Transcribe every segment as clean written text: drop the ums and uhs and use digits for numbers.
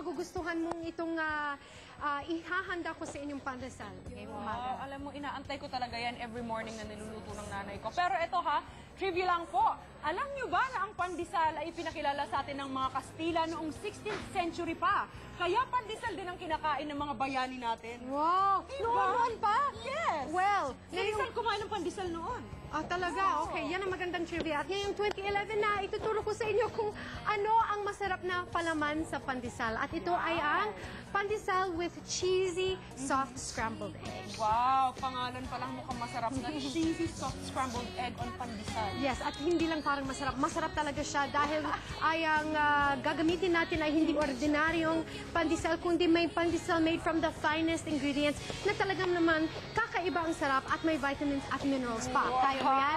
magugustuhan mong itong ihahanda ko sa inyong pandesal ngayong umaga. Alam mo, inaantay ko talaga yan every morning na niluluto ng nanay ko. Pero ito ha, trivia lang po. Alam nyo ba na ang pandesal ay pinakilala sa atin ng mga Kastila noong 16th century pa? Kaya pandesal din ang kinakain ng mga bayani natin. Wow! Noon pa? Yes! Well, Saan kumain ng pandesal noon? talaga? Okay, yan ang magandang trivia. At ngayong 2011 na, ituturo ko sa inyo kung ano ang masarap na palaman sa pandesal. At ito ay ang pandesal with cheesy, soft scrambled egg. Wow! Pangalan pa lang mukhang masarap na cheesy soft scrambled egg on pandesal. Yes, at hindi lang parang masarap. Masarap talaga siya dahil ay ang gagamitin natin ay hindi ordinaryong pandesal, kundi may pandesal made from the finest ingredients na talagang naman kakaiba ang sarap at may vitamins at minerals pa. Kaya mo yan?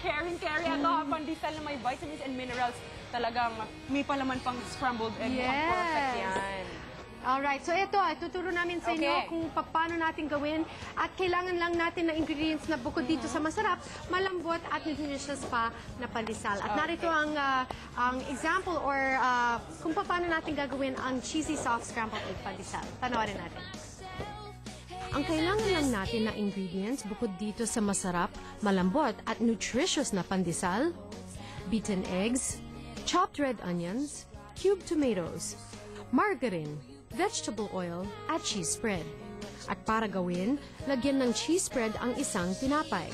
Caring. Ito ang pandesal na may vitamins and minerals. Talagang may palaman pang scrambled egg. Yes. Mukhang perfect yan. Alright, so ito, tuturo namin sa inyo kung paano natin gawin at kailangan lang natin ng ingredients na bukod dito sa masarap, malambot at nutritious pa na pandesal. At narito ang example or kung paano natin gagawin ang cheesy soft scrambled egg pandesal. Panoorin natin. Ang kailangan lang natin na ingredients bukod dito sa masarap, malambot at nutritious na pandesal, beaten eggs, chopped red onions, cubed tomatoes, margarine, vegetable oil, at cheese spread. At para gawin, lagyan ng cheese spread ang isang tinapay.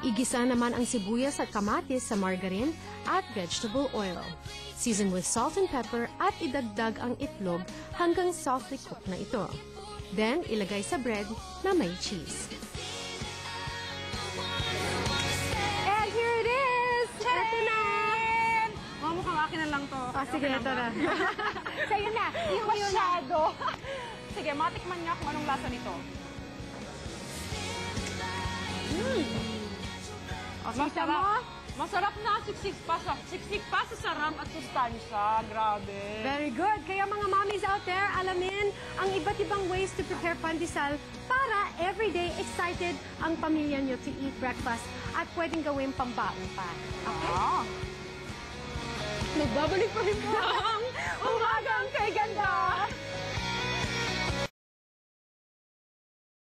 Igisa naman ang sibuyas at kamatis sa margarine at vegetable oil. Season with salt and pepper at idagdag ang itlog hanggang softly cooked na ito. Then, ilagay sa bread na may cheese. And here it is! Ito na! Mukhang akin na lang to. Sige, ito na. Sa'yo na. Masyado. Sige, matikman niya kung anong lasa nito. Masarap. Masarap na. Siksik pa sa sarap at sustansya. Grabe. Very good. Kaya mga mommies out there, alamin ang iba't ibang ways to prepare pandesal para everyday excited ang pamilya nyo to eat breakfast at pwedeng gawin pambaon pa. Okay? Nagbabalik pa rin po ang umagang kay ganda.